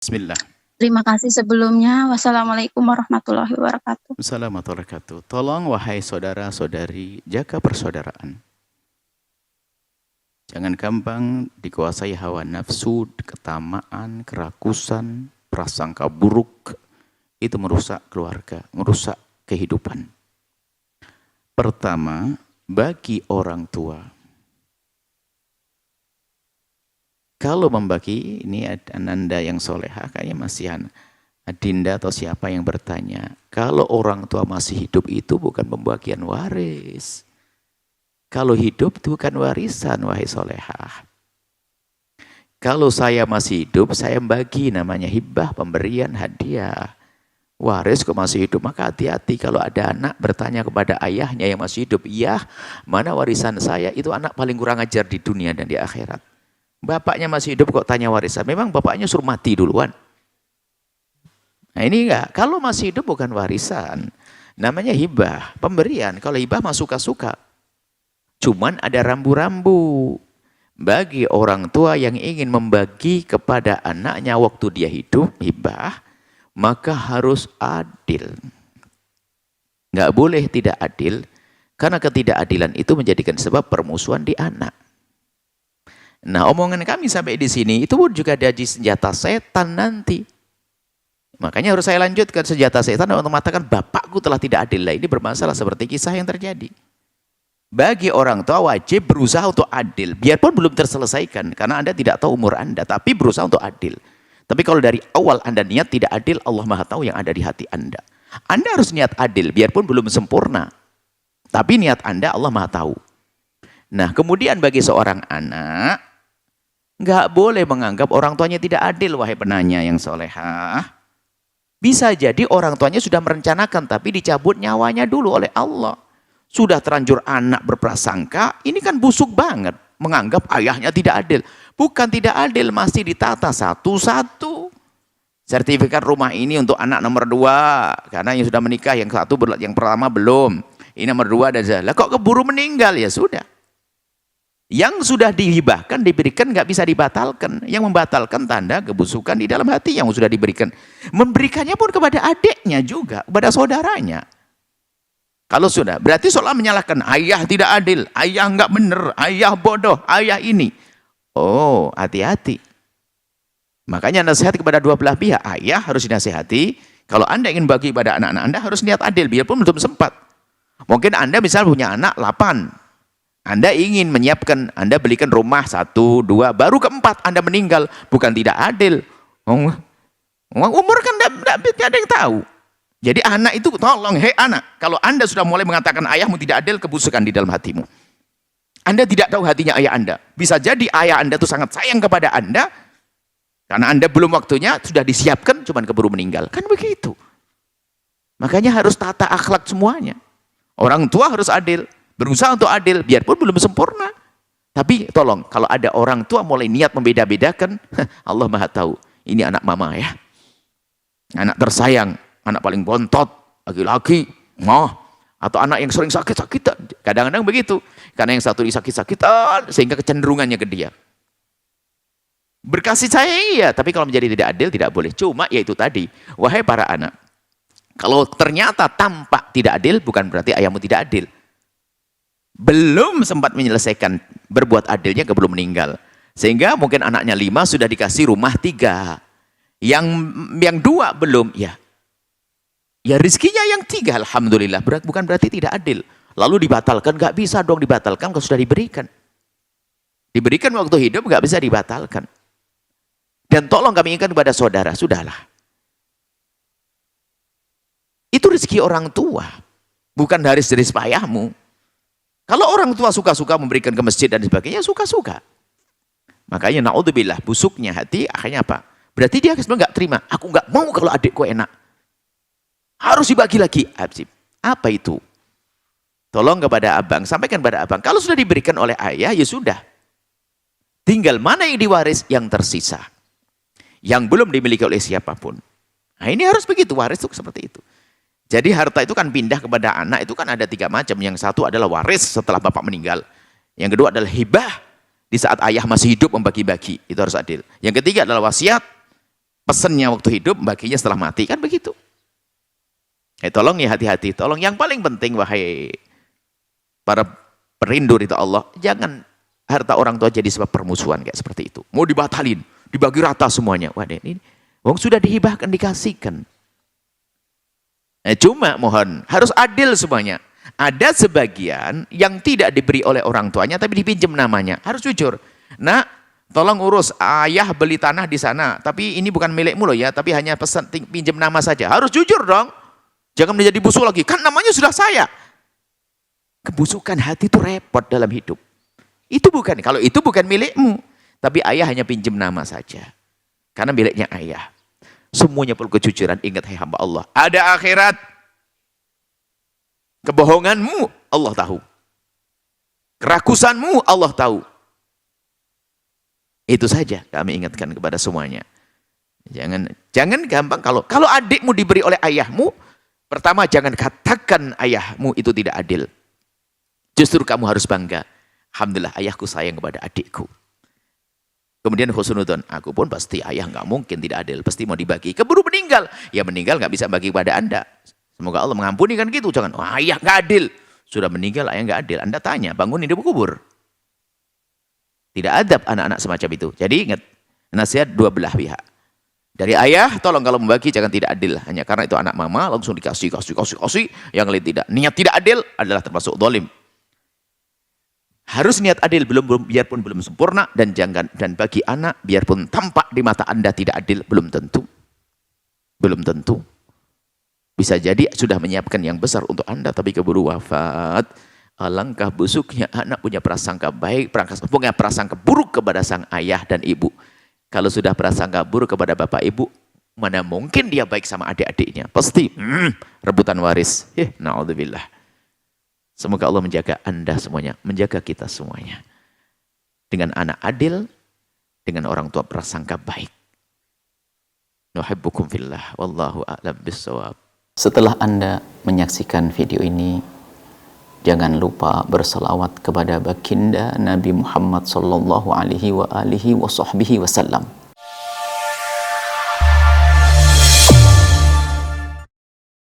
Bismillah. Terima kasih sebelumnya. Wassalamualaikum warahmatullahi wabarakatuh. Assalamualaikum warahmatullahi wabarakatuh. Tolong wahai saudara-saudari, jaga persaudaraan. Jangan gampang dikuasai hawa nafsu, ketamaan, kerakusan, prasangka buruk. Itu merusak keluarga, merusak kehidupan. Pertama, bagi orang tua. Kalau membagi, ini Ananda yang solehah, kayaknya masih Adinda atau siapa yang bertanya. Kalau orang tua masih hidup itu bukan pembagian waris. Kalau hidup itu bukan warisan, wahai solehah. Kalau saya masih hidup, saya membagi, namanya hibah, pemberian, hadiah. Waris kok masih hidup, maka hati-hati kalau ada anak bertanya kepada ayahnya yang masih hidup, iya, mana warisan saya? Itu anak paling kurang ajar di dunia dan di akhirat. Bapaknya masih hidup kok tanya warisan, memang bapaknya suruh mati duluan. Nah ini enggak, kalau masih hidup bukan warisan, namanya hibah, pemberian. Kalau hibah mah suka-suka. Cuman ada rambu-rambu. Bagi orang tua yang ingin membagi kepada anaknya waktu dia hidup, hibah, maka harus adil. Enggak boleh tidak adil, karena ketidakadilan itu menjadikan sebab permusuhan di anak. Nah, omongan kami sampai di sini itu pun juga ada di senjata setan nanti. Makanya harus saya lanjutkan senjata setan untuk mengatakan bapakku telah tidak adil. Ini bermasalah seperti kisah yang terjadi. Bagi orang tua wajib berusaha untuk adil, biarpun belum terselesaikan karena Anda tidak tahu umur Anda, tapi berusaha untuk adil. Tapi kalau dari awal Anda niat tidak adil, Allah Maha tahu yang ada di hati Anda. Anda harus niat adil biarpun belum sempurna. Tapi niat Anda Allah Maha tahu. Nah, kemudian bagi seorang anak nggak boleh menganggap orang tuanya tidak adil, wahai penanya yang solehah. Bisa jadi orang tuanya sudah merencanakan, tapi dicabut nyawanya dulu oleh Allah. Sudah terlanjur anak berprasangka, ini kan busuk banget. Menganggap ayahnya tidak adil. Bukan tidak adil, masih ditata satu-satu. Sertifikat rumah ini untuk anak nomor 2, karena yang sudah menikah, yang satu, yang pertama belum. Ini nomor 2 dan zalah. Kok keburu meninggal? Ya sudah. Yang sudah dihibahkan, diberikan, nggak bisa dibatalkan. Yang membatalkan tanda kebusukan di dalam hati yang sudah diberikan. Memberikannya pun kepada adiknya juga, kepada saudaranya. Kalau sudah, berarti seolah menyalahkan ayah tidak adil, ayah nggak benar, ayah bodoh, ayah ini. Oh, hati-hati. Makanya nasihat kepada dua belah pihak, ayah harus dinasihati. Kalau Anda ingin bagi pada anak-anak Anda harus niat adil, biarpun belum sempat. Mungkin Anda misalnya punya anak 8. Anda ingin menyiapkan, Anda belikan rumah 1, 2, baru keempat Anda meninggal, bukan tidak adil. Umur kan tidak ada yang tahu. Jadi anak itu tolong, hei anak, kalau Anda sudah mulai mengatakan ayahmu tidak adil, kebusukan di dalam hatimu. Anda tidak tahu hatinya ayah Anda. Bisa jadi ayah Anda itu sangat sayang kepada Anda, karena Anda belum waktunya, sudah disiapkan, cuman keburu meninggal. Kan begitu. Makanya harus tata akhlak semuanya. Orang tua harus adil. Berusaha untuk adil, biarpun belum sempurna. Tapi tolong, kalau ada orang tua mulai niat membeda-bedakan, Allah Maha tahu, ini anak mama ya. Anak tersayang, anak paling bontot, laki-laki, atau anak yang sering sakit-sakitan. Kadang-kadang begitu. Karena yang satu disakit-sakitan, sehingga kecenderungannya ke dia. Berkasih sayang iya, tapi kalau menjadi tidak adil, tidak boleh. Cuma, yaitu tadi, wahai para anak, kalau ternyata tampak tidak adil, bukan berarti ayahmu tidak adil. Belum sempat menyelesaikan berbuat adilnya kebelum meninggal. Sehingga mungkin anaknya 5 sudah dikasih rumah 3. Yang 2 belum, ya rizkinya yang 3, alhamdulillah. Bukan berarti tidak adil. Lalu dibatalkan, nggak bisa dong dibatalkan kalau sudah diberikan. Diberikan waktu hidup nggak bisa dibatalkan. Dan tolong kami ingatkan kepada saudara, sudahlah. Itu rezeki orang tua, bukan dari payahmu. Kalau orang tua suka-suka memberikan ke masjid dan sebagainya, suka-suka. Makanya naudzubillah, busuknya hati, akhirnya apa? Berarti dia sebenarnya nggak terima. Aku nggak mau kalau adikku enak. Harus dibagi lagi. Apa itu? Tolong kepada abang, sampaikan kepada abang. Kalau sudah diberikan oleh ayah, ya sudah. Tinggal mana yang diwaris, yang tersisa. Yang belum dimiliki oleh siapapun. Nah ini harus begitu, waris itu seperti itu. Jadi harta itu kan pindah kepada anak, itu kan ada 3 macam. Yang satu adalah waris setelah bapak meninggal. Yang kedua adalah hibah, di saat ayah masih hidup membagi-bagi, itu harus adil. Yang ketiga adalah wasiat, Pesennya waktu hidup, baginya setelah mati, kan begitu. Tolong ya hati-hati, tolong. Yang paling penting, wahai para perindu ridha Allah, jangan harta orang tua jadi sebab permusuhan kayak seperti itu. Mau dibatalin, dibagi rata semuanya. Waduh, ini wong sudah dihibahkan, dikasihkan. Cuma mohon, harus adil semuanya. Ada sebagian yang tidak diberi oleh orang tuanya, tapi dipinjam namanya. Harus jujur. Nah, tolong urus, ayah beli tanah di sana, tapi ini bukan milikmu loh ya, tapi hanya pesan pinjam nama saja. Harus jujur dong. Jangan menjadi busuk lagi, kan namanya sudah saya. Kebusukan hati itu repot dalam hidup. Kalau itu bukan milikmu, tapi ayah hanya pinjam nama saja. Karena miliknya ayah. Semuanya perlu kejujuran. Ingat, hai hamba Allah, ada akhirat. Kebohonganmu Allah tahu. Kerakusanmu Allah tahu. Itu saja kami ingatkan kepada semuanya. Jangan gampang kalau adikmu diberi oleh ayahmu, pertama jangan katakan ayahmu itu tidak adil. Justru kamu harus bangga. Alhamdulillah ayahku sayang kepada adikku. Kemudian husnudon, aku pun pasti ayah nggak mungkin tidak adil, pasti mau dibagi. Keburu meninggal, ya meninggal nggak bisa bagi kepada Anda. Semoga Allah mengampuni kan gitu. Jangan, ayah nggak adil, sudah meninggal ayah nggak adil. Anda tanya, bangun hidup kubur. Tidak adab anak-anak semacam itu. Jadi ingat, nasihat dua belah pihak. Dari ayah, tolong kalau membagi jangan tidak adil. Hanya karena itu anak mama langsung dikasih. Yang lain tidak. Niat tidak adil adalah termasuk zalim. Harus niat adil biarpun belum sempurna, dan bagi anak biarpun tampak di mata Anda tidak adil, belum tentu. Bisa jadi sudah menyiapkan yang besar untuk Anda, tapi keburu wafat. Alangkah busuknya anak punya prasangka baik, punya prasangka buruk kepada sang ayah dan ibu. Kalau sudah prasangka buruk kepada bapak ibu, mana mungkin dia baik sama adik-adiknya? Pasti rebutan waris. Na'udzubillah. Semoga Allah menjaga Anda semuanya, menjaga kita semuanya. Dengan anak adil, dengan orang tua prasangka baik. Nuhibbukum fillah, wallahu a'lam bissawab. Setelah Anda menyaksikan video ini, jangan lupa berselawat kepada baginda Nabi Muhammad sallallahu alaihi wa alihi wa sahbihi wasallam.